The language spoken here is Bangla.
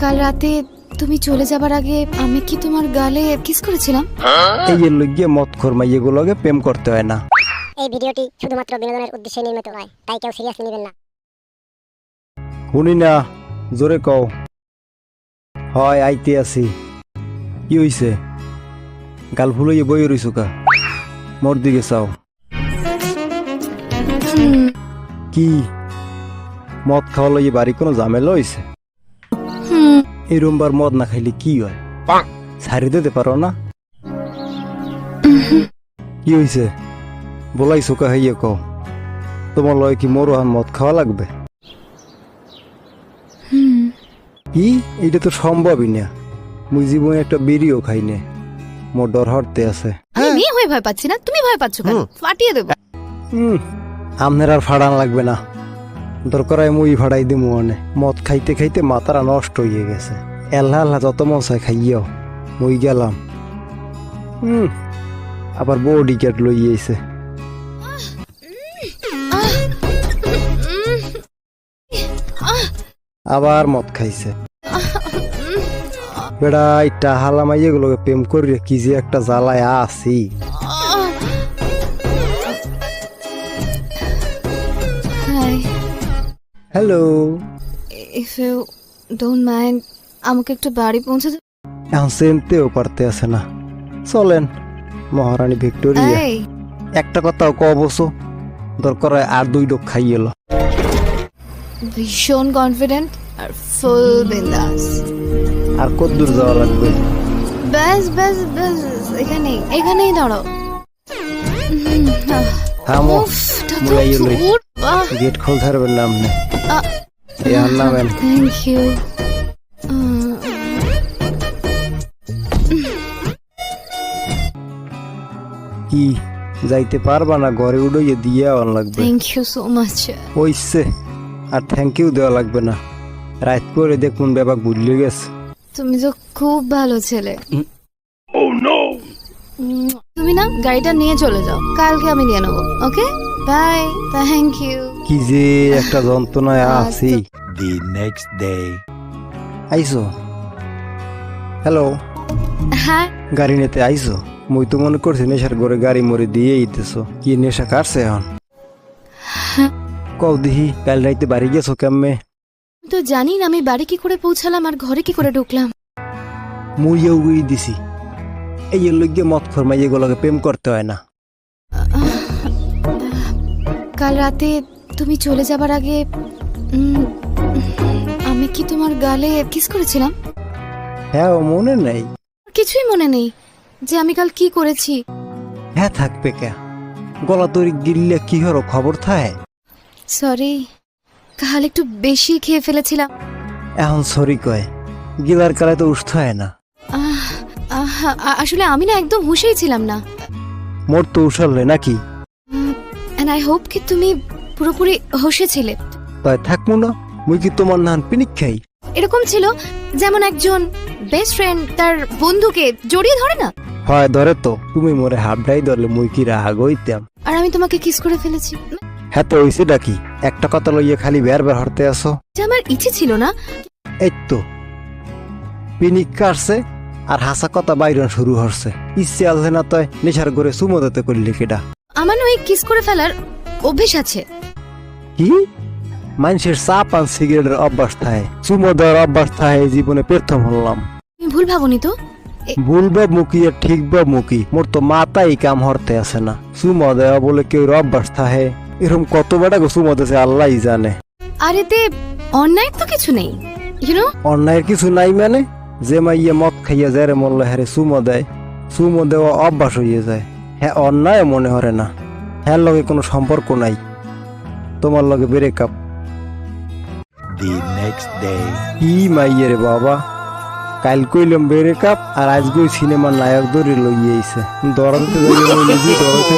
কাল রাতে তুমি চলে যাবার আগে আমি কি তোমার গালে কিস করেছিলাম? এই যে লইগে মত খোর মাইয়েগুলোকে প্রেম করতে হয় না। এই ভিডিওটি শুধুমাত্র বিনোদনের উদ্দেশ্যে নির্মিত নয়, তাই কেউ সিরিয়াসলি নেবেন না। শুনি না, জোরে কও। হয় আইতে আছি। কি হইছে? গাল ফুলইয়ে বই রইছো কা? মোর দিকে চাও। কি মদ খাওয়া লইয়ে বাড়ি কোনো ঝামেলা হইছে? এই রুমবার মদ না খাইলে কি হয়? ছাড়ি দিতে পারো না? কি হইছে? বলাই চোকা হইয়ে কও। তোমার লয় কি মোর হান মদ খাওয়া লাগবে? কি এইটা তো সম্ভবই না। মুই জীবনে একটা বিড়িও খাই না। মোর ডর হরতে আছে। আমি মেয়ে হয়ে ভয় পাচ্ছি না, তুমি ভয় পাচ্ছ কেন? ফাটিয়ে দেবো। আমনের আর ফাড়ান লাগবে না। দরকার হয় মুই ফাড়াই দিমু অনে। মদ খাইতে খাইতে মাথাটা নষ্ট হয়ে গেছে। এল্লা আল্লাহ যত মন চায় খাইয়াও। মুই গেলাম। আবার বডি ক্যাট লইয়েছে। আবার মদ খাইছে। বেড়া ইটা হালামাই এগুলোকে প্রেম করিয়ে কি যে একটা জ্বালায় আছি। Hello, if you don't mind আমাকে একটু বাড়ি পৌঁছে দাও। এখন চেনতেও পারতে আছে না। চলেন মহারানী ভিক্টোরিয়া। এই একটা কথাও কবছো, দরকার হয় আর 2 ডোক খাইয়ে এলো। ভীষণ কনফিডেন্ট আর ফুল বিন্দাস। আর কত দূর যাওয়া লাগবে? ব্যাস ব্যাস ব্যাস, এখানেই দাঁড়াও। থামো, মুলাই লই। বাহ, গেট খোল ধরবেন না আপনি। ইয়ার নামেন। Thank you. কি যাইতে পারবা না? ঘরে উড়িয়ে দিয়ে আওয়ান লাগবে। Thank you so much. ওইসে আর থ্যাংক ইউ দেওয়া লাগবে না। রাত করে দেখুন ব্যাপার ভুলিয়ে গেছে। তুমি তো খুব ভালো ছেলে। তুমি না গাড়িটা নিয়ে চলে যাও, কালকে আমি নিয়ে নেবো। Okay bye, thank you. কি যে একটা যন্ত্রণায় আছি। The next day. আইসো? হ্যালো, হ্যাঁ গাড়ি নিতে আইসো? মুই তো মনে করছি নেশার ঘরে গাড়ি মরে দিয়ে ইতেছো। কি নেশা কাটছে এখন? কও দিহি, কাল রাইতে বাড়ি গেছো কেমনে? তো জানি না আমি বাড়ি কি করে পৌঁছালাম আর ঘরে কি করে ঢুকলাম। মুইও উড়িয়ে দিছি। এই লইগে মদ ফরমাই এগুলোকে প্রেম করতে হয় না। কাল রাতে তুমি চলে যাবার আগে আমি কি তোমার গালে কিস করেছিলাম? হ্যাঁ, মনে নেই। কিছুই মনে নেই যে আমি কাল কি করেছি। হ্যাঁ থাকবে কে? গলা তরি গিললে কি হলো খবর থায়? সরি, কাল একটু বেশি খেয়ে ফেলেছিলাম। এখন সরি কয়, গিলার কালে তো উঠতে হয় না। আসলে আমি না একদম হুঁশেই ছিলাম না। মোর তো উঠালে নাকি? এন্ড আই হোপ কি তুমি পুরোপুরি হোশে ছিলে। তাই থাকবো না? মুই কি তোমার নান পিনিক খাই? এরকম ছিল যেমন একজন বেস্ট ফ্রেন্ড তার বন্ধুকে জড়িয়ে ধরে না। হয় ধরে তো, তুমি মোরে হাবড়াই ধরলে মুই কি রাগ হইতাম। আর আমি তোমাকে কিস করে ফেলেছি। হ্যাঁ তো হইছে ডাকি, একটা কথা লইয়ে খালি বের বের হরতে আসো। যে আমার ইচ্ছে ছিল না। এই তো পিনিক কাটছে আর হাসা কথা বাইরন শুরু হচ্ছে। ইচ্ছে আছে না তয় নেশার ঘরে চুমো দিতে করলি কেডা? আমার না ওই কিস করে ফেলার অভ্যেস আছে। কি মানুষের চা পান সিগারেটের অভ্যাস থাকে, চুমো দেওয়ার অভ্যাস থাকে জীবনে প্রথম হলাম। তুমি ভুল ভাবনি তো? ভুলবা মুখী আর ঠিকবা মুখী, মোর তো মাথায় কাম হরতে আসে না। চুমো দেওয়া বলে কেউ অভ্যাস থাকে, এরকম কত বেটা চুমো দিয়েছে আল্লাহই জানে। আর এতে অন্যায় তো কিছু নেই, ইউনো। অন্যায়ের কিছু নাই মানে? যে মাইয়া মদ খাইয়া যায় রে মল্লা হ্যারে চুমো দেয়, চুমো দেওয়া অভ্যাস হয়ে যায়। হ্যাঁ অন্যায় মনে হরে না। হ্যাঁ লগে কোনো সম্পর্ক নাই, তোমার লগে ব্রেকআপ। The next day. কি মাইয়া রে বাবা, কাল কইলাম ব্রেকআপ আর আজকে ওই সিনেমার নায়ক ধরে লইয়ে আইছে। দরাতে যাই নিজে দরাতে